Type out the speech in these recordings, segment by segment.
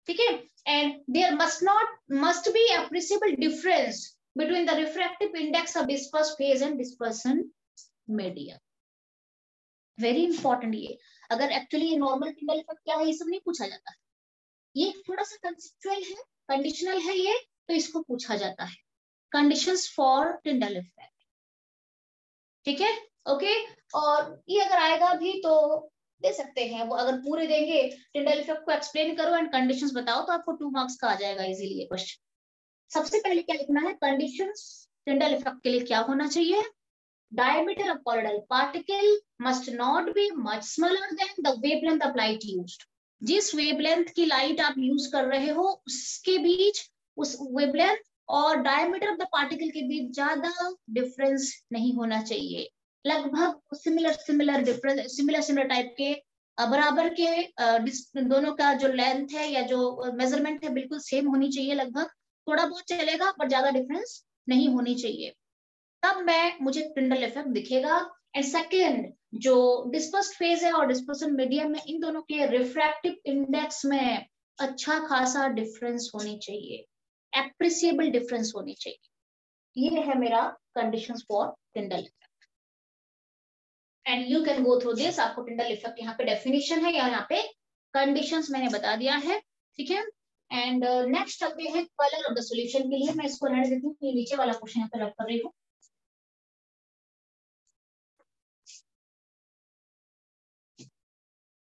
ठीक है, and there must be appreciable difference between the refractive index of disperse phase and dispersion medium. Very important ये, अगर actually ये normal Tyndall effect क्या है ये सब नहीं पूछा जाता है, ये थोड़ा सा कंसेप्चुअल है, कंडीशनल है ये, तो इसको पूछा जाता है कंडीशंस फॉर टिंडल इफेक्ट। ठीक है, ओके। और ये अगर आएगा भी तो दे सकते हैं, वो अगर पूरे देंगे टिंडल इफेक्ट को एक्सप्लेन करो एंड कंडीशंस बताओ तो आपको 2 मार्क्स का आ जाएगा इजीली ये क्वेश्चन। सबसे पहले क्या लिखना है, कंडीशंस टिंडल इफेक्ट के लिए क्या होना चाहिए, diameter of colloidal particle must not be much smaller than the wavelength of light used। जिस वेवलेंथ की लाइट आप यूज कर रहे हो उसके बीच, उस वेवलेंथ और डायमीटर ऑफ द पार्टिकल के बीच ज्यादा डिफरेंस नहीं होना चाहिए, लगभग सिमिलर डिफरेंस, सिमिलर टाइप के बराबर के दोनों का जो लेंथ है या जो मेजरमेंट है बिल्कुल सेम होनी चाहिए, लगभग थोड़ा बहुत चलेगा पर ज्यादा डिफरेंस नहीं होनी चाहिए, तब मुझे टिंडल इफेक्ट दिखेगा। एंड सेकेंड, जो डिस्पर्स्ड फेज है और डिस्पर्सन मीडियम में, इन दोनों के रिफ्रैक्टिव इंडेक्स में अच्छा खासा डिफरेंस होनी चाहिए, एप्रिसिएबल डिफरेंस होनी चाहिए। ये है मेरा conditions for Tyndall effect and you can go through this. आपको टिंडल इफेक्ट यहाँ पे डेफिनेशन है या यहाँ पे कंडीशंस मैंने बता दिया है, ठीक है। एंड नेक्स्ट आते हैं कलर ऑफ द सॉल्यूशन के लिए, मैं इसको रहने देती हूँ, ये नीचे वाला क्वेश्चन यहाँ पे रख कर रही हूँ।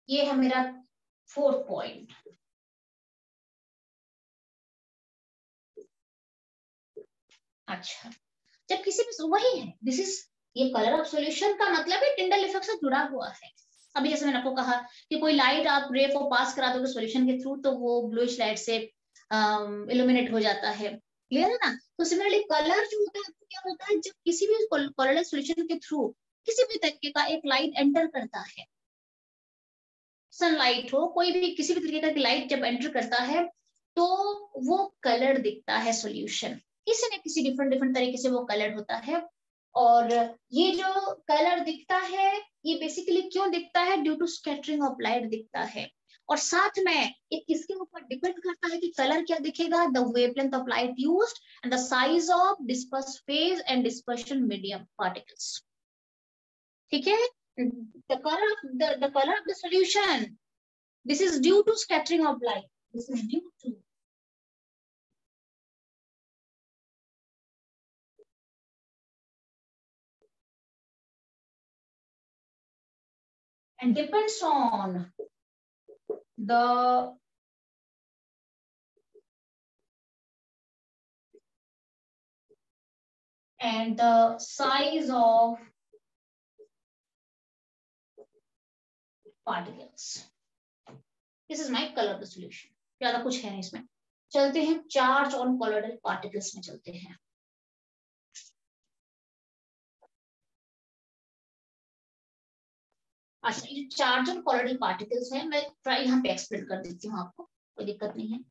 ये है मेरा 4th पॉइंट। अच्छा, जब किसी भी वही है, दिस इज, ये कलर ऑफ सॉल्यूशन का मतलब है टिंडल इफेक्ट से जुड़ा हुआ है। अभी जैसे मैंने आपको कहा कि कोई लाइट आप रे को पास करा दोगे सॉल्यूशन के थ्रू तो वो ब्लूइश लाइट से इल्यूमिनेट हो जाता है, क्लियर है ना। तो सिमिलरली कलर जो होता है क्या होता है, जब किसी भी कलरलेस सॉल्यूशन के थ्रू किसी भी तरीके का एक लाइट एंटर करता है, सनलाइट हो, कोई भी किसी भी तरीके का लाइट जब एंटर करता है तो वो कलर दिखता है सॉल्यूशन, किसी न किसी डिफरेंट तरीके से वो कलर होता है। और ये जो कलर दिखता है ये बेसिकली क्यों दिखता है, due to scattering of light दिखता है। और साथ में ये किसके ऊपर डिपेंड करता है कि कलर क्या दिखेगा, the wavelength of light used and the size of disperse phase and dispersion medium particles. ठीक है, the color of the solution, this is due to scattering of light, this is due to and depends on the and the size of particles. This is my color of the solution. ज्यादा कुछ है नहीं इसमें। चलते हैं charge on colloidal particles में चलते हैं। अच्छा, ये चार्ज ऑन कॉलोइडल पार्टिकल्स है, मैं ट्राई यहाँ पे एक्सप्लेन कर देती हूँ आपको, कोई दिक्कत नहीं है।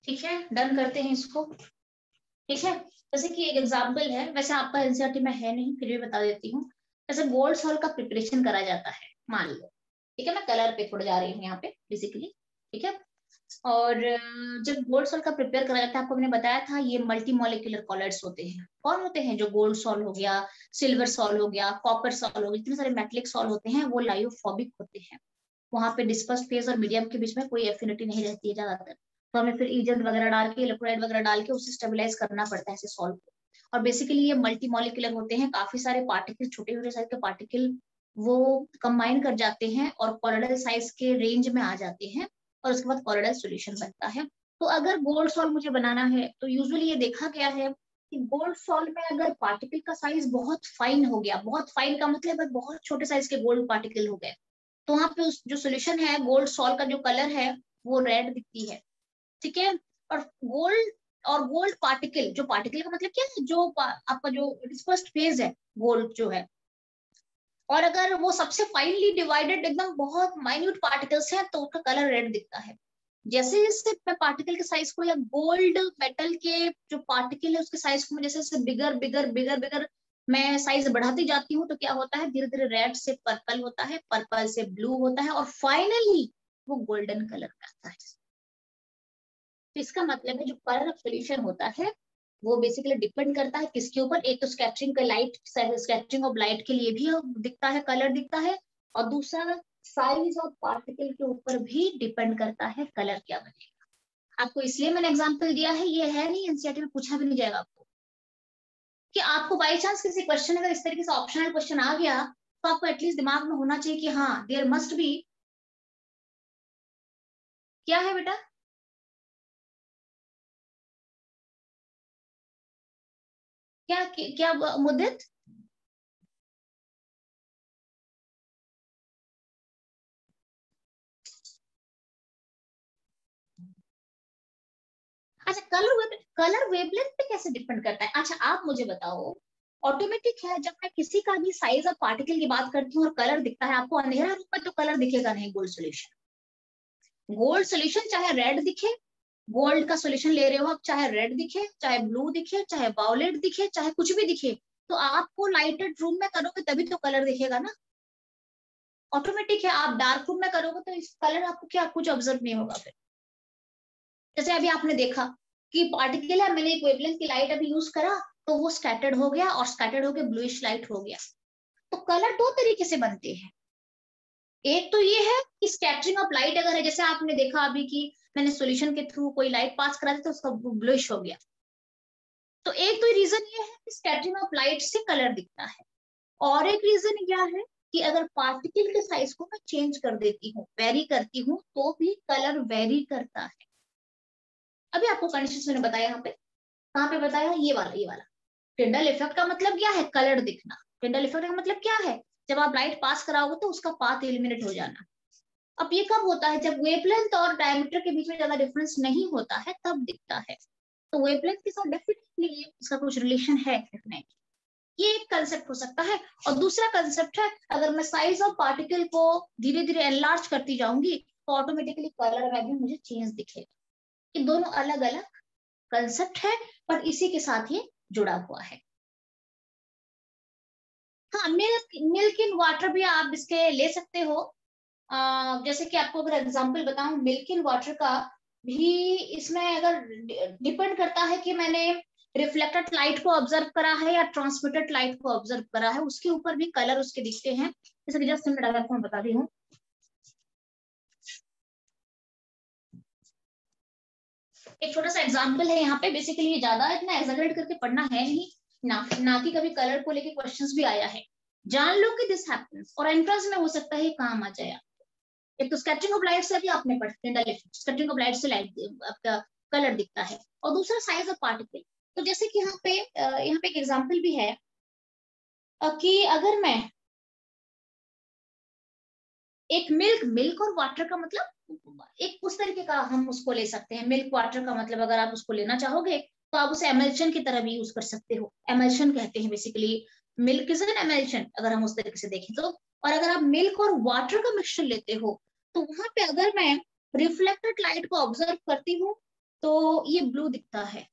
ठीक है, डन करते हैं इसको। ठीक है, जैसे कि एक एग्जांपल है, वैसे आपका एनसीईआरटी में है नहीं, फिर भी बता देती हूँ। जैसे गोल्ड सॉल्ट का प्रिपरेशन करा जाता है, मान लो, ठीक है, मैं कलर पे थोड़ा जा रही हूँ यहाँ पे बेसिकली, ठीक है। और जब गोल्ड सॉल्ट का प्रिपेयर करा जाता है, आपको मैंने बताया था ये मल्टी मॉलिक्यूलर कॉलर्स होते हैं। कौन होते हैं, जो गोल्ड सॉल्ट हो गया, सिल्वर सॉल्ट हो गया, कॉपर सॉल्ट हो गया, इतने सारे मेटेलिक सॉल्ट होते हैं, वो लाइयोफोबिक होते हैं। वहां पे डिस्पर्स फेज और मीडियम के बीच में कोई एफिनिटी नहीं रहती है ज्यादातर, तो हमें फिर एजेंट वगैरह डाल के, इलेक्ट्रोलाइट वगैरह डाल के उसे स्टेबलाइज करना पड़ता है ऐसे सॉल्ट को। और बेसिकली ये मल्टी मॉलिक्यूलर होते हैं, काफी सारे पार्टिकल, छोटे छोटे साइज के पार्टिकल वो कंबाइन कर जाते हैं और कॉलोइडल साइज के रेंज में आ जाते हैं और उसके बाद कॉलोइडल सॉल्यूशन बनता है। तो अगर गोल्ड सॉल्व मुझे बनाना है तो यूजुअली ये देखा गया है कि गोल्ड सॉल्व में अगर पार्टिकल का साइज बहुत फाइन हो गया, बहुत फाइन का मतलब बहुत छोटे साइज के गोल्ड पार्टिकल हो गए, तो वहां पे उस जो सोल्यूशन है गोल्ड सॉल्व का जो कलर है वो रेड दिखती है, ठीक है। और गोल्ड पार्टिकल, जो पार्टिकल का मतलब क्या है, जो आपका जो डिस्पर्स्ड फेज है गोल्ड जो है, और अगर वो सबसे फाइनली डिवाइडेड एकदम बहुत माइन्यूट पार्टिकल्स हैं तो उसका कलर रेड दिखता है। जैसे जैसे मैं पार्टिकल के साइज को या गोल्ड मेटल के जो पार्टिकल है उसके साइज को जैसे जैसे बिगर बिगर बिगर बिगर मैं साइज बढ़ाती जाती हूँ तो क्या होता है, धीरे धीरे रेड से पर्पल होता है, पर्पल से ब्लू होता है और फाइनली वो गोल्डन कलर का आता है। तो इसका मतलब है जो कलर ऑफ सोल्यूशन होता है वो बेसिकली डिपेंड करता है किसके ऊपर, एक तो स्कैटरिंग का लाइट, स्कैटरिंग ऑफ लाइट के लिए भी दिखता है, कलर दिखता है, और दूसरा साइज ऑफ पार्टिकल के ऊपर भी डिपेंड करता है कलर क्या बनेगा। आपको इसलिए मैंने एग्जांपल दिया है, ये है नहीं एनसीईआरटी में पूछा भी नहीं जाएगा आपको, कि आपको बाई चांस किसी क्वेश्चन अगर इस तरीके से ऑप्शनल क्वेश्चन आ गया तो आपको एटलीस्ट दिमाग में होना चाहिए कि हाँ देयर मस्ट बी, क्या है बेटा, क्या मुद्दित। अच्छा, कलर वेवलेंथ पे कैसे डिपेंड करता है? अच्छा आप मुझे बताओ, ऑटोमेटिक है जब मैं किसी का भी साइज ऑफ पार्टिकल की बात करती हूँ और कलर दिखता है, आपको अंधेरा रूप में तो कलर दिखेगा नहीं गोल्ड सोल्यूशन। गोल्ड सोल्यूशन चाहे रेड दिखे, गोल्ड का सोल्यूशन ले रहे हो आप, चाहे रेड दिखे, चाहे ब्लू दिखे, चाहे वायलेट दिखे, चाहे कुछ भी दिखे, तो आपको लाइटेड रूम में करोगे तभी तो कलर दिखेगा ना, ऑटोमेटिक है। आप डार्क रूम में करोगे तो इस कलर आपको क्या कुछ ऑब्जर्व नहीं होगा फिर। जैसे अभी आपने देखा कि पार्टिकल है, मैंने एक वेवलेंथ की लाइट अभी यूज करा तो वो स्कैटर्ड हो गया और स्कैटर्ड होकर ब्लूइश लाइट हो गया। तो कलर दो तरीके से बनते हैं, एक तो ये है कि स्कैटरिंग ऑफ लाइट अगर है, जैसे आपने देखा अभी कि मैंने सॉल्यूशन के थ्रू कोई लाइट पास करा दी तो उसका ब्लूइश हो गया, तो एक तो रीजन ये है कि स्कैटरिंग ऑफ लाइट से कलर दिखता है, और एक रीजन क्या है कि अगर पार्टिकल के साइज को मैं चेंज कर देती हूँ, वेरी करती हूँ, तो भी कलर वेरी करता है। अभी आपको कंडीशन मैंने बताया, यहाँ पे कहाँ पे बताया, ये वाला टिंडल इफेक्ट का मतलब क्या है, कलर दिखना। टिंडल इफेक्ट का मतलब क्या है, जब आप लाइट पास कराओगे तो उसका पाथ एलिमिनेट हो जाना। अब ये कब होता है, जब वेवलेंथ और डायमीटर के बीच में ज्यादा डिफरेंस नहीं होता है तब दिखता है। तो वेवलेंथ के साथ डेफिनेटली इसका कुछ रिलेशन है डेफिनेटली, ये एक कंसेप्ट हो सकता है। और दूसरा कंसेप्ट है, अगर मैं साइज ऑफ पार्टिकल को धीरे धीरे एनलार्ज करती जाऊंगी तो ऑटोमेटिकली कलर में भी मुझे चेंज दिखेगा। ये दोनों अलग अलग कंसेप्ट है पर इसी के साथ ये जुड़ा हुआ है। हाँ, मिल्क इन वाटर भी आप इसके ले सकते हो। जैसे कि आपको अगर एग्जांपल बताऊं मिल्क इन वाटर का भी, इसमें अगर डिपेंड करता है कि मैंने रिफ्लेक्टेड लाइट को ऑब्जर्व करा है या ट्रांसमिटेड लाइट को ऑब्जर्व करा है, उसके ऊपर भी कलर उसके दिखते हैं। जैसे कि जस्ट मिनट आपको मैं बता दी हूँ, एक छोटा सा एग्जांपल है यहाँ पे। बेसिकली ये ज्यादा इतना एग्जैगरेट करके पढ़ना है नहीं, ना कि कभी कलर को लेके क्वेश्चंस भी आया है। जान लो कि दिस हैपेंस और एंट्रेंस में हो सकता है काम आ जाए। एक तो स्कैटरिंग ऑफ लाइट से भी आपने पढ़ते, स्कैटरिंग ऑफ लाइट से लाइट आपका कलर दिखता है, और दूसरा साइज ऑफ पार्टिकल। तो जैसे कि यहाँ पे एक एग्जांपल भी है कि अगर मैं एक मिल्क मिल्क और वाटर का मतलब एक उस तरीके का हम उसको ले सकते हैं, मिल्क वाटर का मतलब अगर आप उसको लेना चाहोगे तो आप उसे एमल्शन की तरह भी यूज कर सकते हो। एमल्शन कहते हैं basically, milk is an emulsion अगर हम उस तरीके से देखें तो। और अगर आप मिल्क और वाटर का मिक्सचर लेते हो तो वहां पे अगर मैं रिफ्लेक्टेड लाइट को ऑब्जर्व करती हूँ तो ये ब्लू दिखता है।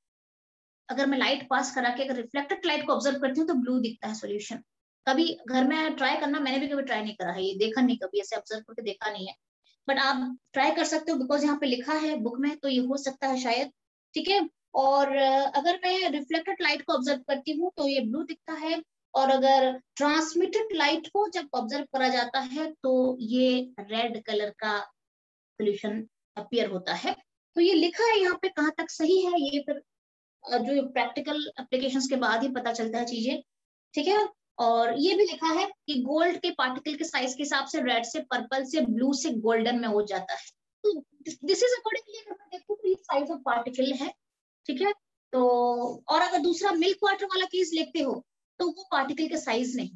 अगर मैं लाइट पास करा के अगर रिफ्लेक्टेड लाइट को ऑब्जर्व करती हूँ तो ब्लू दिखता है सॉल्यूशन। कभी घर में ट्राई करना, मैंने भी कभी ट्राई नहीं करा है, ये देखा नहीं, कभी ऐसे ऑब्जर्व करके देखा नहीं है, बट आप ट्राई कर सकते हो बिकॉज यहाँ पे लिखा है बुक में, तो ये हो सकता है शायद, ठीक है। और अगर मैं रिफ्लेक्टेड लाइट को ऑब्जर्व करती हूँ तो ये ब्लू दिखता है, और अगर ट्रांसमिटेड लाइट को जब ऑब्जर्व करा जाता है तो ये रेड कलर का सोल्यूशन अपीयर होता है। तो ये लिखा है यहाँ पे, कहाँ तक सही है ये फिर जो प्रैक्टिकल एप्लीकेशंस के बाद ही पता चलता है चीजें, ठीक है। और ये भी लिखा है कि गोल्ड के पार्टिकल के साइज के हिसाब से रेड से पर्पल से ब्लू से गोल्डन में हो जाता है। तो दिस इज अकॉर्डिंगली अगर मैं देखूं तो ये साइज ऑफ पार्टिकल है, ठीक है। तो और अगर दूसरा मिल्क वाटर वाला केस लेते हो तो वो पार्टिकल के साइज नहीं,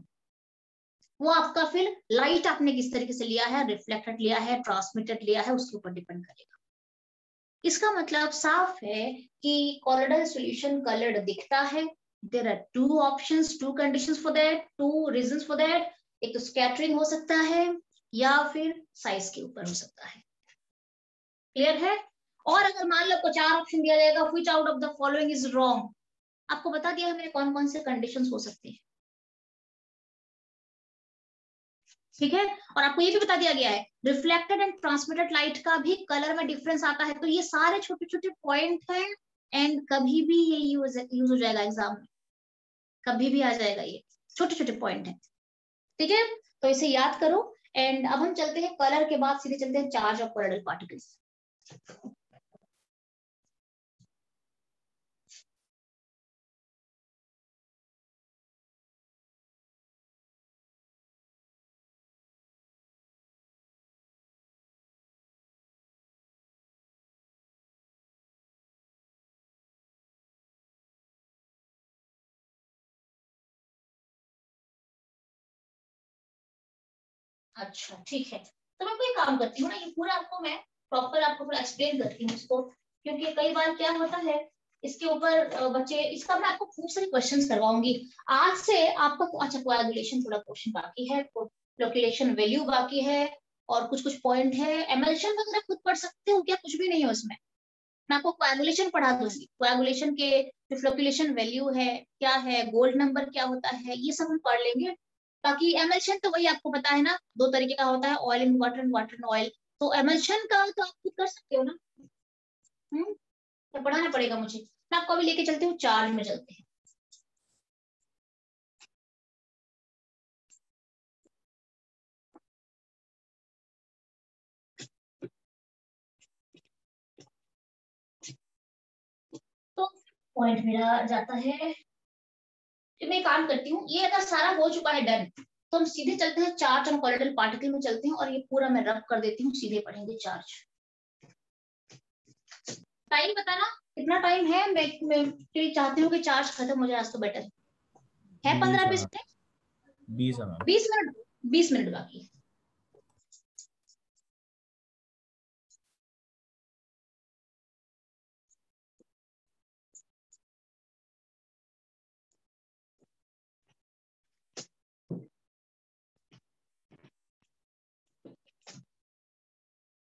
वो आपका फिर लाइट आपने किस तरीके से लिया है, रिफ्लेक्टेड लिया है, ट्रांसमिटेड लिया है, उसके ऊपर डिपेंड करेगा। इसका मतलब साफ है कि कॉलोइडल सॉल्यूशन कलर्ड दिखता है। There are two options, two conditions for that, two reasons for that. एक तो स्कैटरिंग हो सकता है या फिर साइज के ऊपर हो सकता है। क्लियर है? और अगर मान लो आपको 4 ऑप्शन दिया जाएगा, which out of the following is wrong, आपको बता दिया है मैंने कौन कौन से कंडीशंस हो सकते हैं, ठीक है। और आपको ये भी बता दिया गया है रिफ्लेक्टेड एंड ट्रांसमिटेड लाइट का भी कलर में डिफरेंस आता है। तो ये सारे छोटे छोटे पॉइंट हैं एंड कभी भी ये यूज हो जाएगा एग्जाम में, कभी भी आ जाएगा, ये छोटे छोटे पॉइंट है, ठीक है। तो इसे याद करो। एंड अब हम चलते हैं कलर के बाद सीधे चलते हैं चार्ज ऑफ कॉलोइडल पार्टिकल्स। अच्छा ठीक है, तो मैं कोई काम करती हूँ ना, ये पूरा आपको मैं प्रॉपर आपको पूरा एक्सप्लेन करती हूँ इसको, क्योंकि कई बार क्या होता है इसके ऊपर बच्चे, इसका मैं आपको खूब सारे क्वेश्चंस करवाऊंगी आज से आपका। अच्छा कोएगुलेशन थोड़ा क्वेश्चन बाकी है, फ्लोक्यूलेशन वैल्यू बाकी है, और कुछ कुछ पॉइंट है। एमल्शन वगैरह खुद पढ़ सकते हो क्या, कुछ भी नहीं है उसमें। मैं आपको कोएगुलेशन पढ़ा दूंगी, कोएगुलेशन के जो फ्लोक्यूलेशन वैल्यू है क्या है, गोल्ड नंबर क्या होता है, ये सब हम पढ़ लेंगे। बाकी एमल्शन तो वही आपको पता है ना, 2 तरीके का होता है, oil in water and water in oil. तो एमल्शन का तो आप खुद कर सकते हो ना। तो पढ़ाना पड़ेगा मुझे। मैं आपको अभी लेके चलती हूँ, चार्ज में चलते हैं। तो पॉइंट मेरा जाता है, तो मैं काम करती हूँ, ये अगर सारा हो चुका है डन, तो हम सीधे चलते हैं चार्ज ऑन कॉलोइडल पार्टिकल में चलते हैं, और ये पूरा मैं रब कर देती हूँ, सीधे पढ़ेंगे चार्ज। टाइम बताना कितना टाइम है, मैं चाहती हूँ कि चार्ज खत्म हो जाए आज तो बेटर है। 20 15-20 है, मिनट, 20 है मैम। 20 मिनट, 20 मिनट बाकी है।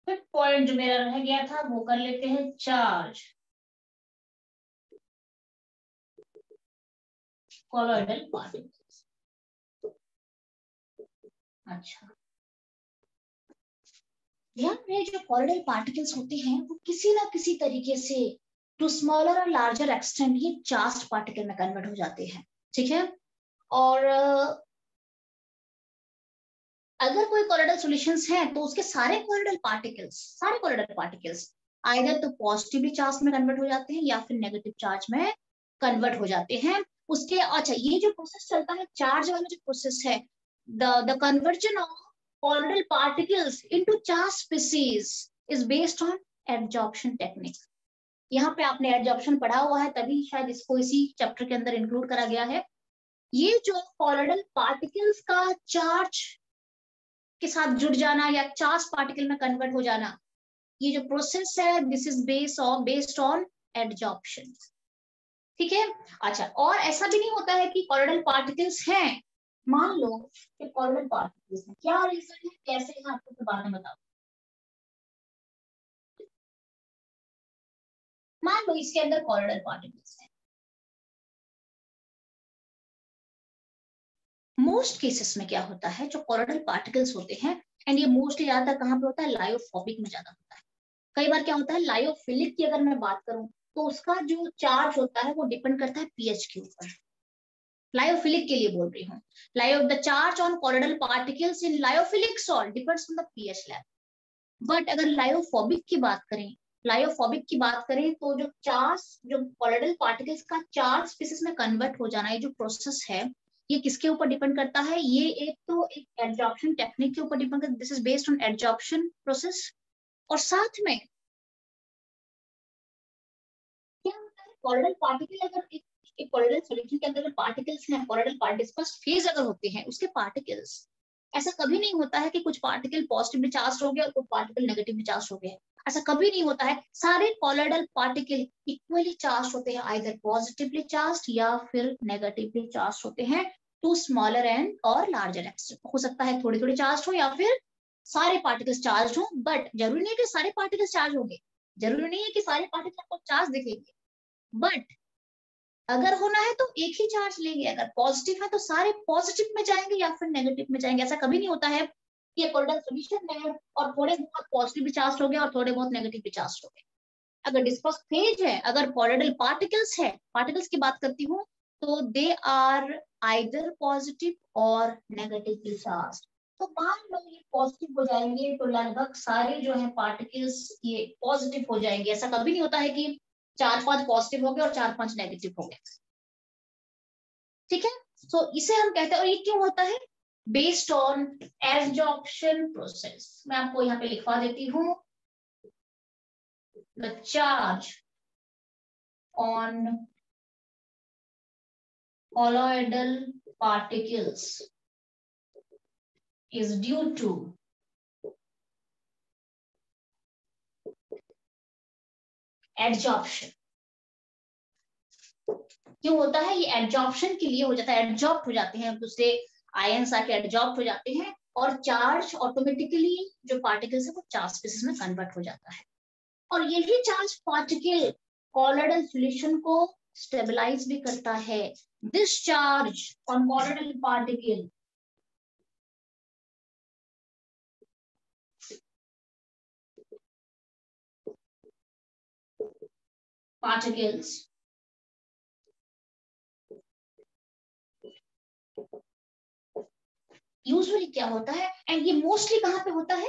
फिर पॉइंट जो मेरा रह गया था वो कर लेते हैं चार्ज कॉलोइडल पार्टिकल्स। अच्छा ध्यान रहे, जो कॉलोइडल पार्टिकल्स होते हैं वो किसी ना किसी तरीके से टू स्मॉलर और लार्जर एक्सटेंट ये चार्ज पार्टिकल में कन्वर्ट हो जाते हैं, ठीक है। और अगर कोई कॉलोइडल सॉल्यूशंस हैं तो उसके सारे कॉलोइडल पार्टिकल्स आइदर तो पॉजिटिवली चार्ज में कन्वर्ट हो जाते हैं या फिर नेगेटिव चार्ज में कन्वर्ट हो जाते हैं। उसके अच्छा ये जो प्रोसेस चलता है, चार्ज वाला जो प्रोसेस है, the conversion of colloidal particles into charge species is based on adsorption technique. यहाँ पे आपने एडजॉर्प्शन पढ़ा हुआ है, तभी शायद इसको इसी चैप्टर के अंदर इंक्लूड करा गया है। ये जो कॉलोइडल पार्टिकल्स का चार्ज के साथ जुड़ जाना या चार्ज पार्टिकल में कन्वर्ट हो जाना, ये जो प्रोसेस है this is based on adsorption, ठीक है। अच्छा और ऐसा भी नहीं होता है कि कॉलोइडल पार्टिकल्स हैं, मान लो कि कॉलोइडल पार्टिकल्स हैं, क्या रीजन है कैसे है आपको तो बाद में बताओ। मान लो इसके अंदर कॉलोइडल पार्टिकल्स हैं, मोस्ट केसेस में क्या होता है, जो कॉलोइडल पार्टिकल्स होते हैं, एंड ये मोस्टली ज्यादातर कहाँ पे होता है, लायोफोबिक में ज्यादा होता है। कई बार क्या होता है लायोफिलिक की अगर मैं बात करूं तो उसका जो चार्ज होता है वो डिपेंड करता है पीएच के ऊपर। लायोफिलिक के लिए बोल रही हूँ, लायो the charge on colloidal particles in lyophilic salt depends on the pH level. But अगर लायोफोबिक की बात करें तो जो कॉलोइडल पार्टिकल्स का चार्ज स्पीसीज में कन्वर्ट हो जाना, ये जो प्रोसेस है ये किसके ऊपर डिपेंड करता है, ये एक तो एक एडजॉर्प्शन टेक्निक के ऊपर डिपेंड करता है, this is based on adsorption process. और साथ में क्या होता है, कॉलोइडल पार्टिकल अगर एक कॉलोइडल सॉल्यूशन के अंदर पार्टिकल्स हैं, कॉलोइडल डिस्पर्स फेज अगर होते हैं उसके पार्टिकल्स, ऐसा कभी नहीं होता है कि कुछ पार्टिकल पॉजिटिवली चार्ज हो गया और कुछ पार्टिकल नेगेटिवली चार्ज हो गया, ऐसा कभी नहीं होता है। सारे कॉलोइडल पार्टिकल इक्वली चार्ज होते हैं, आइदर पॉजिटिवली चार्ज या फिर नेगेटिवली चार्ज होते हैं, टू स्मॉलर एंड और लार्जर एक्सटेंट। हो सकता है थोड़ी थोड़ी चार्ज हो या फिर सारे पार्टिकल्स चार्ज हो, बट जरूरी नहीं है कि सारे पार्टिकल्स चार्ज होंगे, जरूरी नहीं है कि सारे पार्टिकल को चार्ज दिखेंगे, बट अगर होना है तो एक ही चार्ज लेंगे, अगर पॉजिटिव है तो सारे पॉजिटिव में जाएंगे या फिर नेगेटिव में जाएंगे। ऐसा कभी नहीं होता है कि कॉलोइडल सॉल्यूशन है और थोड़े बहुत पॉजिटिव चार्ज हो गए और थोड़े बहुत नेगेटिव चार्ज हो गए। अगर डिस्पर्स फेज है, अगर कॉलोइडल पार्टिकल्स है, पार्टिकल्स की बात करती हूँ, तो दे आर आइदर पॉजिटिव और नेगेटिवली चार्ज। तो मान लो ये पॉजिटिव हो जाएंगे तो लगभग सारे जो है पार्टिकल्स ये पॉजिटिव हो जाएंगे। ऐसा कभी नहीं होता है कि 4-5 पॉजिटिव हो गए और 4-5 नेगेटिव हो गए, ठीक है। तो इसे हम कहते हैं, और ये क्यों होता है, बेस्ड ऑन एडजॉर्प्शन प्रोसेस। मैं आपको यहाँ पे लिखवा देती हूँ, the charge on colloidal particles is due to adsorption। क्यों होता है, ये एडजॉर्प्शन के लिए हो जाता है, एडजॉर्ब हो जाते हैं, दूसरे आयंस आके एडजॉर्ब हो जाते हैं और चार्ज ऑटोमेटिकली जो पार्टिकल्स है वो चार्ज स्पीसीज में कन्वर्ट हो जाता है। और यही चार्ज पार्टिकल कॉलोइडल सॉल्यूशन को स्टेबलाइज भी करता है। This charge on colloidal particles usually क्या होता है, एंड ये मोस्टली कहाँ पे होता है,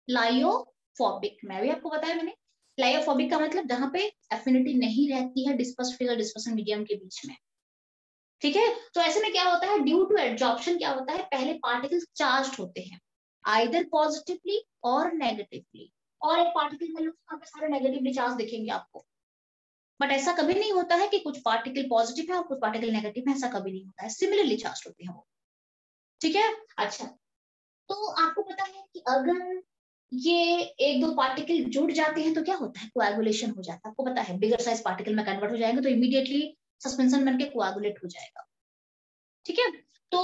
लायोफोबिक। मैं भी आपको बताया मैंने, लायोफोबिक का मतलब जहां पे एफिनिटी नहीं रहती है डिस्पर्स फेज और डिस्पर्सन मीडियम के बीच में, ठीक है। तो ऐसे में क्या होता है, ड्यू टू एडजॉर्प्शन क्या होता है, पहले पार्टिकल्स चार्ज होते हैं आइदर पॉजिटिवली और नेगेटिवली, और एक पार्टिकल में पे सारे नेगेटिवली चार्ज दिखेंगे आपको, बट ऐसा कभी नहीं होता है कि कुछ पार्टिकल पॉजिटिव है और कुछ पार्टिकल नेगेटिव है, ऐसा कभी नहीं होता है, सिमिलरली चार्ज होते हैं वो, ठीक है। अच्छा, तो आपको पता है कि अगर ये एक दो पार्टिकल जुड़ जाते हैं तो क्या होता है, कोएगुलेशन हो जाता है। आपको पता है बिगर साइज पार्टिकल में कन्वर्ट हो जाएंगे तो इमीडिएटली सस्पेंशन बनके कोएगुलेट हो जाएगा, ठीक है। तो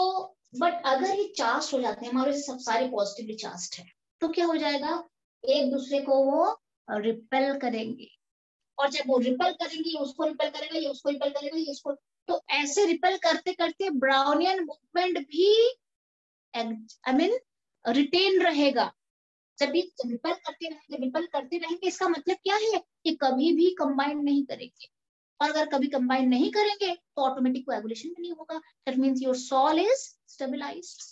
बट अगर ये चार्ज हो जाते हैं, हमारे सब सारे पॉजिटिवली चार्ज है, तो क्या हो जाएगा, एक दूसरे को वो रिपेल करेंगे, और जब वो रिपेल करेंगे, ये उसको रिपेल करेगा, ये उसको रिपेल करेगा, ये उसको, तो ऐसे रिपेल करते करते ब्राउनियन मूवमेंट भी आई मीन रिटेन रहेगा। जब ये रिपेल करते रहेंगे, इसका मतलब क्या है कि कभी भी कंबाइन नहीं करेंगे, और अगर कभी कंबाइन नहीं करेंगे तो ऑटोमेटिक कोएगुलेशन भी नहीं होगा, that means your sol is stabilised.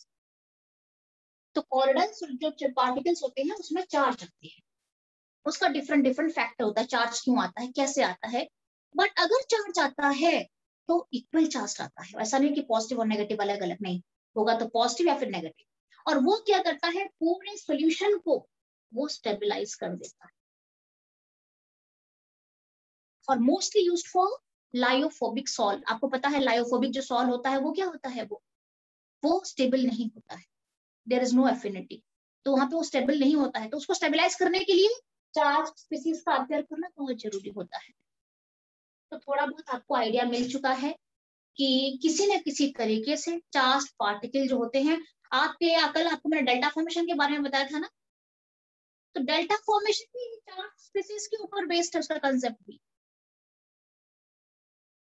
तो कॉलोइडल जो पार्टिकल्स होते हैं उसमें चार्ज रखते हैं, उसका डिफरेंट डिफरेंट फैक्टर होता है, चार्ज क्यों आता है, कैसे आता है, बट अगर चार्ज आता है तो इक्वल चार्ज आता है, ऐसा नहीं कि पॉजिटिव और नेगेटिव अलग अलग, नहीं होगा तो पॉजिटिव या फिर नेगेटिव। और वो क्या करता है, पूरे सॉल्यूशन को वो स्टेबलाइज कर देता है, और mostly used for lyophobic salt. आपको पता है लायोफोबिक जो सॉल्ट होता है वो क्या होता है, वो स्टेबल नहीं होता है, देयर इज नो एफिनिटी, तो वहां पे वो स्टेबल नहीं होता है, तो उसको स्टेबलाइज करने के लिए चार्ज स्पीसीज का अध्ययन करना बहुत जरूरी होता है। तो थोड़ा बहुत आपको आइडिया मिल चुका है कि किसी न किसी तरीके से चार्ज पार्टिकल जो होते हैं, आपके कल आपको मैंने डेल्टा फॉर्मेशन के बारे में बताया था ना, तो डेल्टा फॉर्मेशन भी चार्ज स्पीसीज के ऊपर बेस्ड है उसका कंसेप्ट भी।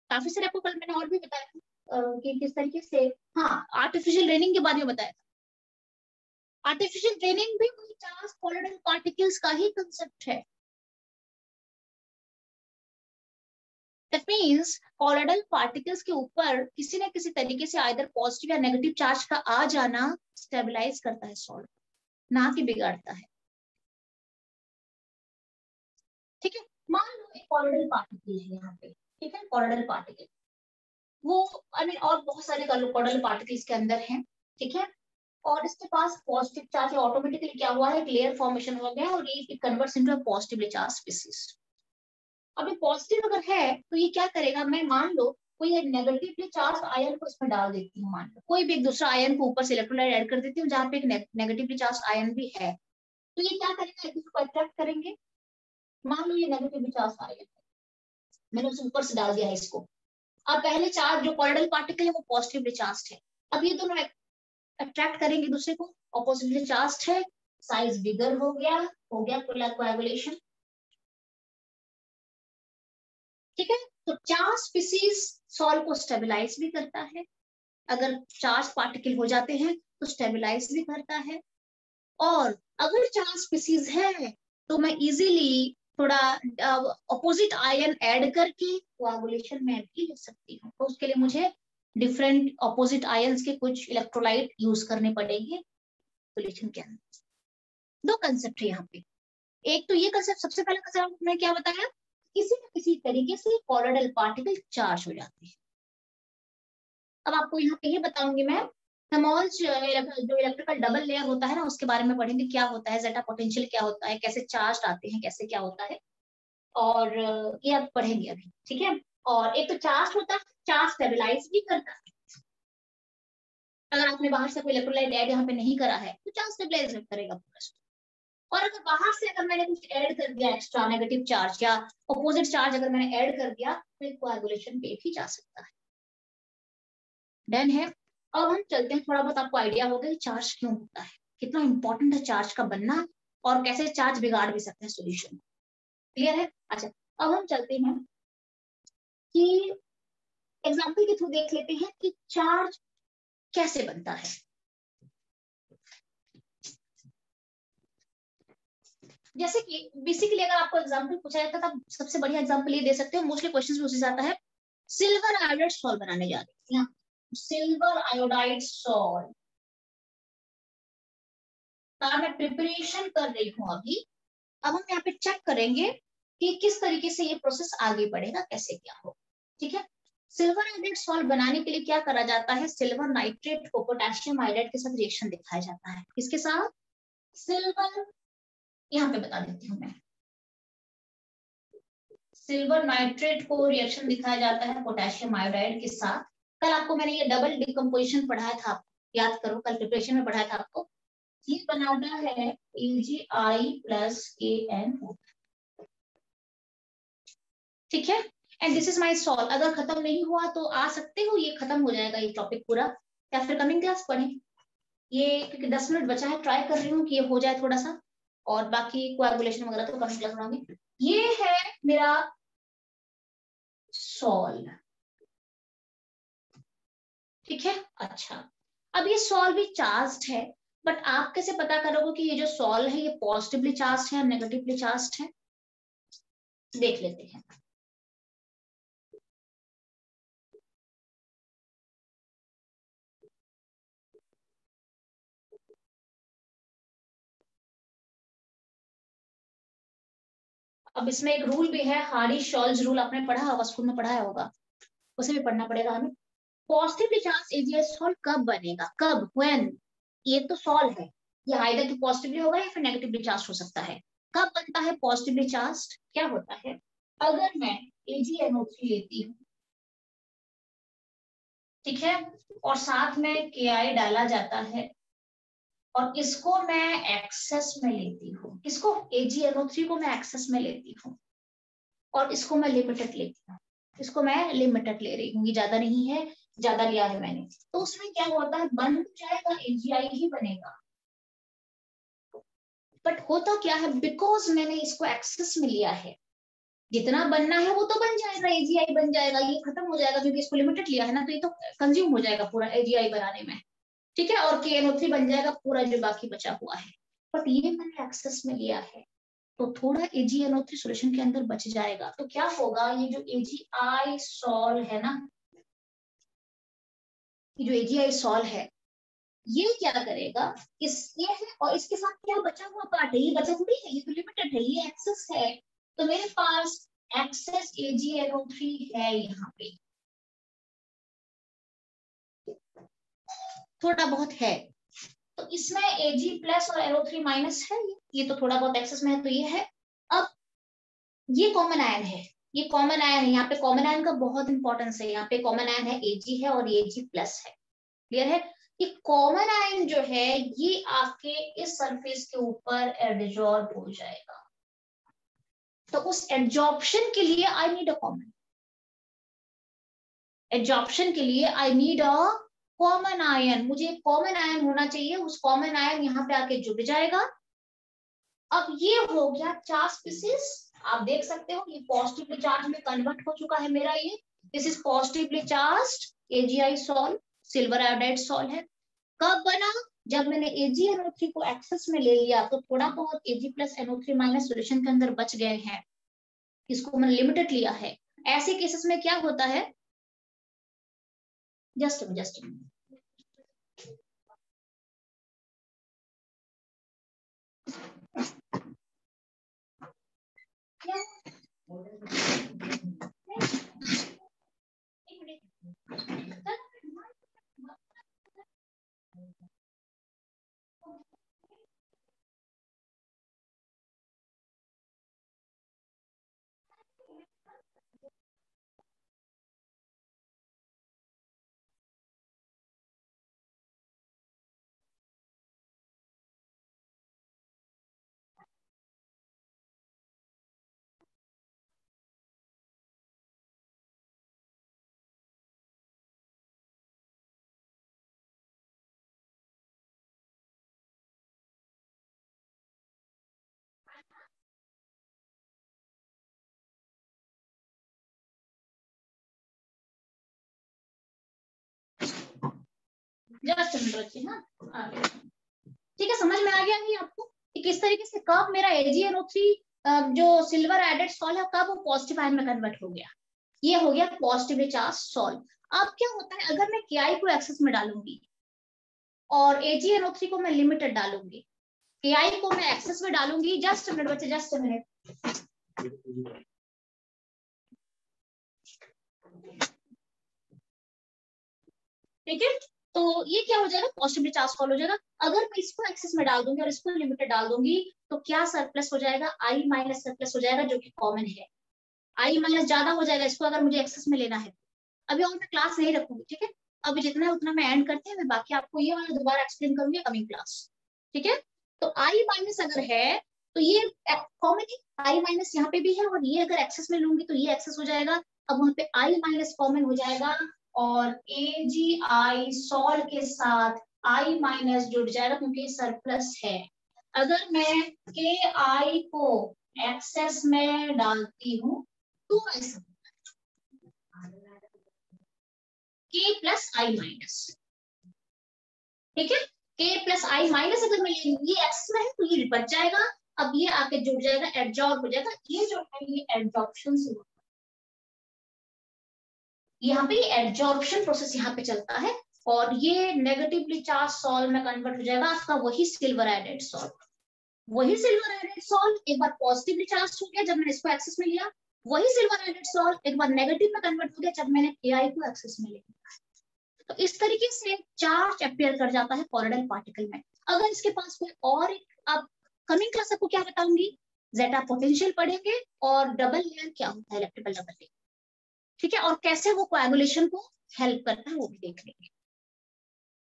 काफी सारे आपको कल मैंने और भी बताया था कि किस तरीके से, हाँ आर्टिफिशियल रेनिंग के बारे में बताया था। आर्टिफिशियल रेनिंग भी वही चार्ज कॉलोइडल पार्टिकल्स का ही कंसेप्ट है। दैट मींस कॉलोइडल पार्टिकल्स के ऊपर किसी न किसी तरीके से आइदर पॉजिटिव या नेगेटिव चार्ज का आ जाना स्टेबलाइज करता है सॉल्ट, ना कि बिगाड़ता है, ठीक है। मान लो एक कॉलोइडल पार्टिकल है यहाँ पे, ठीक है, कॉलोइडल पार्टिकल, वो और बहुत सारे कोडल पार्टिकल्स के अंदर हैं, ठीक है। और इसके पास पॉजिटिव चार्ज, ऑटोमेटिकली क्या हुआ है, लेयर फॉर्मेशन हो गया और ये converts into a positively charge species. अब ये पॉजिटिव अगर है तो ये क्या करेगा, मैं मान लो कोई एक नेगेटिवली चार्ज आयन को इसमें डाल देती हूँ, मान लो कोई भी एक दूसरा आयन को ऊपर से इलेक्ट्रोलाइट ऐड कर देती हूँ जहाँ पे एक नेगेटिवली चार्ज आयन भी है, तो ये क्या करेगा, एक दूसरे को अट्रैक्ट करेंगे। मान लो ये नेगेटिवली चार्ज आयन है, मैंने उसे ऊपर से डाल दिया है इसको। अब पहले चार्ज जो कॉर्डल पार्टिकल है वो पॉजिटिवली चार्ज है, अब ये दोनों अट्रैक्ट करेंगे दूसरे को, ऑपोजिटली चार्ज है, साइज बिगर हो गया कोएगुलेशन, ठीक है। तो चार्ज स्पीसीज सॉल्व को स्टेबलाइज भी करता है, अगर चार्ज पार्टिकल हो जाते हैं तो स्टेबलाइज भी करता है, और अगर चार्ज स्पीसीज है तो मैं इजीली थोड़ा अपोजिट आयन ऐड करके कोएगुलेशन में भी लिख सकती हूँ। तो उसके लिए मुझे डिफरेंट अपोजिट आयंस के कुछ इलेक्ट्रोलाइट यूज करने पड़ेंगे कोएगुलेशन के अंदर। दो कंसेप्ट है यहाँ पे, एक तो ये कंसेप्ट, सबसे पहला कंसेप्ट मैंने क्या बताया, किसी न किसी तरीके से कोलोइडल पार्टिकल चार्ज हो जाते हैं। अब आपको यहाँ पे ये बताऊंगी मैं, स्मॉल जो इलेक्ट्रिकल डबल लेयर होता है ना, उसके बारे में पढ़ेंगे, क्या होता है जेटा पोटेंशियल, क्या होता है, कैसे चार्ज आते हैं, कैसे क्या होता है, और ये आप पढ़ेंगे अभी, ठीक है। और एक तो चार्ज होता है, चार्ज स्टेबलाइज भी करता है, अगर आपने बाहर से कोई इलेक्ट्रोलाइट ऐड यहाँ पे नहीं करा है तो चार्ज स्टेबलाइज करेगा पूरा। और अगर बाहर से अगर मैंने कुछ ऐड कर दिया एक्स्ट्रा नेगेटिव चार्ज या अपोजिट चार्ज अगर मैंने ऐड कर दिया तो कोएगुलेशन पे भी जा सकता है। डन है। अब हम चलते हैं, थोड़ा बहुत आपको आइडिया होगा कि चार्ज क्यों होता है, कितना इंपॉर्टेंट है चार्ज का बनना, और कैसे चार्ज बिगाड़ भी सकते हैं सॉल्यूशन। क्लियर है? अच्छा, अब हम चलते हैं कि एग्जाम्पल के थ्रू देख लेते हैं कि चार्ज कैसे बनता है। जैसे कि बेसिकली अगर आपको एग्जांपल पूछा जाता है तो सबसे बढ़िया एग्जांपल ये दे सकते हो, मोस्टली क्वेश्चंस में उसे जाता है, सिल्वर आयोडाइड सॉल्ट बनाने जा रहे हैं, सिल्वर आयोडाइड सॉल्ट का मैं प्रिपरेशन कर रही हूँ अभी। अब हम यहाँ पे चेक करेंगे कि किस तरीके से ये प्रोसेस आगे बढ़ेगा, कैसे क्या हो, ठीक है। सिल्वर आयोडाइड सॉल्ट बनाने के लिए क्या करा जाता है, सिल्वर नाइट्रेट को पोटेशियम आयोडाइड के साथ रिएक्शन दिखाया जाता है, किसके साथ, सिल्वर, यहाँ पे बता देती हूँ मैं, सिल्वर नाइट्रेट को रिएक्शन दिखाया जाता है पोटेशियम आयोडाइड के साथ। कल आपको मैंने ये डबल डिकम्पोजिशन पढ़ाया था, याद करो, कल प्रिपरेशन में पढ़ाया था आपको। ये बनाना है AgI प्लस KN, ठीक है। And this is my solve. अगर खत्म नहीं हुआ तो आ सकते हो, ये खत्म हो जाएगा ये टॉपिक पूरा, या फिर कमिंग क्लास पढ़ें ये, क्योंकि 10 मिनट बचा है, ट्राई कर रही हूँ कि ये हो जाए थोड़ा सा, और बाकी कोएगुलेशन वगैरह तो कमिंग क्लास पढ़ाऊंगी। ये है मेरा सॉल्व, ठीक है। अच्छा, अब ये सॉल्व भी चार्ज्ड है, बट आप कैसे पता करोगे कि ये जो सॉल्व है ये पॉजिटिवली चार्ज्ड है या नेगेटिवली चार्ज्ड है, देख लेते हैं। अब इसमें एक रूल भी है, हार्डी शॉल्ज रूल, आपने पढ़ा होगा, स्कूल में पढ़ाया होगा, उसे भी पढ़ना पड़ेगा हमें। पॉजिटिवली चार्ज एजीआई सॉल्व कब बनेगा, कब, व्हेन, ये तो सॉल्व है, ये आइदर कि पॉजिटिवली होगा या फिर नेगेटिवली चार्ज हो सकता है। कब बनता है पॉजिटिवली चार्ज, क्या होता है, अगर मैं AgNO3 लेती हूँ, ठीक है, और साथ में KI डाला जाता है, और इसको मैं एक्सेस में लेती हूँ, इसको AgNO3 को मैं एक्सेस में लेती हूँ, और इसको मैं लिमिटेड लेती हूँ, इसको मैं लिमिटेड ले रही हूँ, ज्यादा नहीं है, ज्यादा लिया है मैंने, तो उसमें क्या होता है, बन जाएगा AgI ही बनेगा, बट होता क्या है, बिकॉज मैंने इसको एक्सेस में लिया है, जितना बनना है वो तो बन जाएगा, AgI बन जाएगा, ये खत्म हो जाएगा, क्योंकि इसको लिमिटेड लिया है ना, तो ये तो कंज्यूम हो जाएगा पूरा AgI बनाने में, ठीक है, और KNO3 बन जाएगा पूरा जो बाकी बचा हुआ है, बट ये मैंने एक्सेस में लिया है, तो थोड़ा AgNO3 सॉल्यूशन के अंदर बच जाएगा, तो क्या होगा, ये जो AgI सॉल्व है ना, ये जो AgI सॉल्व है, ये क्या करेगा, इस ये है, और इसके साथ क्या बचा हुआ पार्ट है, ये बचा थोड़ी है, ये तो लिमिटेड है, ये एक्सेस है, तो मेरे पास एक्सेस AgNO3 है यहाँ पे, थोड़ा बहुत है। तो इसमें Ag प्लस और NO3 माइनस है, ये तो थोड़ा बहुत एक्सेस में है, तो ये है। अब ये कॉमन आयन है, ये कॉमन आयन है, यहाँ पे कॉमन आयन का बहुत इंपॉर्टेंस है। यहाँ पे कॉमन आयन है Ag है और Ag प्लस है। क्लियर है? ये कॉमन आयन जो है ये आपके इस सरफेस के ऊपर एडजॉर्ब हो जाएगा। तो उस एडजॉर्प्शन के लिए I need a common, adsorption के लिए I need a common ion, मुझे एक कॉमन आयन होना चाहिए। उस कॉमन आयन यहाँ पे आके जुड़ जाएगा। अब ये हो गया चार्ज स्पीसीज, आप देख सकते हो ये पॉजिटिवली चार्ज में कन्वर्ट हो चुका है मेरा। ये this is positively charged AgI salt, silver iodide salt है। कब बना? जब मैंने AgNO3 को एक्सेस में ले लिया, तो थोड़ा बहुत Ag plus NO3 minus solution के अंदर बच गए हैं, इसको मैंने लिमिटेड लिया है। ऐसे केसेस में क्या होता है, जस्ट रखिए ना। ठीक है, समझ में आ गया नहीं आपको कि किस तरीके से कब मेरा AgNO3 जो सिल्वर एडेड सॉल्ट है कब वो पॉजिटिव आयन में कन्वर्ट हो गया। ये हो गया पॉजिटिवली चार्ज सॉल्ट। अब क्या होता है, अगर मैं Ki को एक्सेस में डालूंगी और AgNO3 को मैं लिमिटेड डालूंगी, Ki को मैं एक्सेस में डालूंगी, जस्ट अ मिनट बच्चे, जस्ट अ मिनट। ठीक है, तो ये क्या हो जाएगा, पॉजिटिवली चार्ज सॉल्ट हो जाएगा। अगर मैं इसको एक्सेस में डाल दूंगी और इसको लिमिटेड डाल दूंगी, तो क्या सरप्लस हो जाएगा, I माइनस सरप्लस हो जाएगा, जो कि कॉमन है। I माइनस ज्यादा हो जाएगा इसको अगर मुझे एक्सेस में लेना है। अभी और मैं क्लास नहीं रखूंगी, ठीक है, अभी जितना है उतना मैं एंड करते हैं, मैं बाकी आपको ये वाला दोबारा एक्सप्लेन करूंगी कमिंग क्लास। ठीक है, तो I माइनस अगर है तो ये कॉमन है, I माइनस यहाँ पे भी है, और ये अगर एक्सेस में लूंगी तो ये एक्सेस हो जाएगा। अब वहां पे I माइनस कॉमन हो जाएगा और AgI सॉल्ट के साथ I माइनस जुड़ जाएगा क्योंकि सरप्लस है। अगर मैं Ki को एक्सेस में डालती हूँ तो ऐसा K प्लस I माइनस, ठीक है, K प्लस I माइनस अगर मैं ये एक्सेस में है तो ये बच जाएगा। अब ये आके जुड़ जाएगा, एडजॉर्ब हो जाएगा। ये जो है ये एडजॉर्प्शन से होता है, यहाँ पे एडजॉर्प्शन प्रोसेस यहाँ पे चलता है और ये नेगेटिवली चार्ज सॉल्ट में कन्वर्ट हो जाएगा आपका वही सिल्वर एडेड सॉल्ट। वही सिल्वर एडेड सॉल्ट एक बार पॉजिटिवली चार्ज हो गया जब मैंने इसको एक्सेस में लिया, वही सिल्वर एडेड सॉल्ट एक बार नेगेटिव में कन्वर्ट हो गया जब मैंने Ki को एक्सेस में लिया। तो इस तरीके से चार्ज अपेयर कर जाता है कॉलोइडल पार्टिकल में। अगर इसके पास कोई और एक, आप कमिंग क्लास आपको क्या बताऊंगी, जेटा पोटेंशियल पढ़ेंगे और डबल लेयर क्या होता है, इलेक्ट्रिकल डबल लेयर, ठीक है, और कैसे वो कोएगुलेशन को हेल्प करता है वो भी देख लेंगे।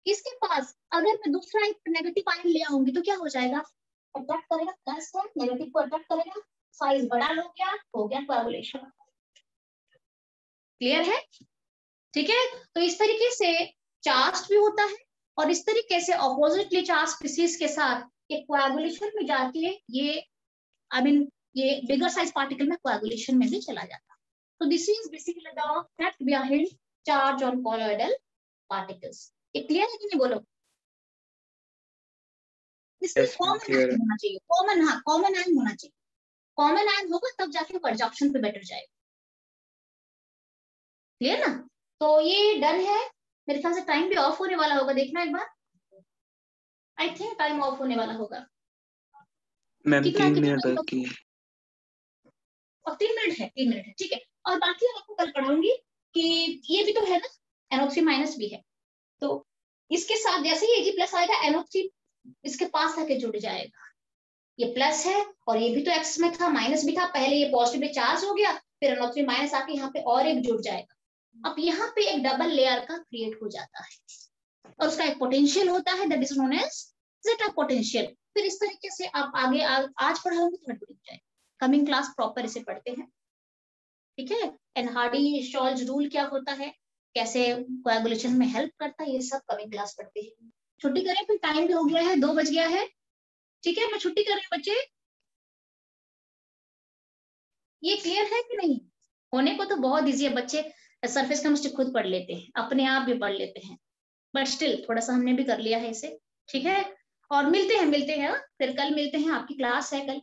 इसके पास अगर मैं दूसरा एक नेगेटिव आयन ले आऊंगी तो क्या हो जाएगा, अट्रैक्ट करेगा, प्लस है नेगेटिव को अट्रैक्ट करेगा, साइज बड़ा हो गया कोएगुलेशन। क्लियर है? ठीक है, तो इस तरीके से चार्ज भी होता है और इस तरीके से ऑपोजिटली चार्ज स्पीसीज के साथ एक कोएगुलेशन में जाके ये ये बिगर साइज पार्टिकल में कोएगुलेशन में भी चला जाता है। तो this is basically the fact behind charge on colloidal particles. ये क्लियर है कि नहीं, बोलो। इसमें कॉमन आयन होना चाहिए, कॉमन, हाँ कॉमन आयन होना चाहिए। कॉमन आयन होगा तब जाके एडजॉर्प्शन पे बेटर जाएगा। क्लियर ना? तो ये डन है। मेरे ख्याल से टाइम भी ऑफ होने वाला होगा, देखना एक बार। आई थिंक टाइम ऑफ होने वाला होगा। मैम 3 मिनट बाकी है। और 3 मिनट है, 3 मिनट है, ठीक है। और बाकी आपको कल पढ़ाऊंगी कि ये भी तो है ना, NO3 माइनस भी है, तो इसके साथ जैसे ही Ag प्लस आएगा NO3 इसके पास आके जुड़ जाएगा, ये प्लस है और ये भी तो एक्स में था, माइनस भी था, पहले ये पॉजिटिव चार्ज हो गया, फिर NO3 माइनस आके यहाँ पे और एक जुड़ जाएगा। अब यहाँ पे एक डबल लेयर का क्रिएट हो जाता है और उसका एक पोटेंशियल होता है, that is known as zeta potential. फिर इस तरीके से आप आगे आज पढ़ाऊंगी तो दिख जाएगा, कमिंग क्लास प्रॉपर इसे पढ़ते हैं, ठीक है। एंड हार्डी-शॉल्ज रूल क्या होता है, कैसे कोएगुलेशन में हेल्प करता है, ये सब कमिंग क्लास पढ़ते हैं। छुट्टी करें, फिर टाइम भी हो गया है, 2 बज गया है, ठीक है। मैं छुट्टी कर रही हूँ बच्चे, ये क्लियर है कि नहीं? होने को तो बहुत इजी है, बच्चे सरफेस केमिस्ट्री खुद पढ़ लेते हैं, अपने आप भी पढ़ लेते हैं, बट स्टिल थोड़ा सा हमने भी कर लिया है इसे, ठीक है। और मिलते हैं फिर कल मिलते हैं, आपकी क्लास है कल।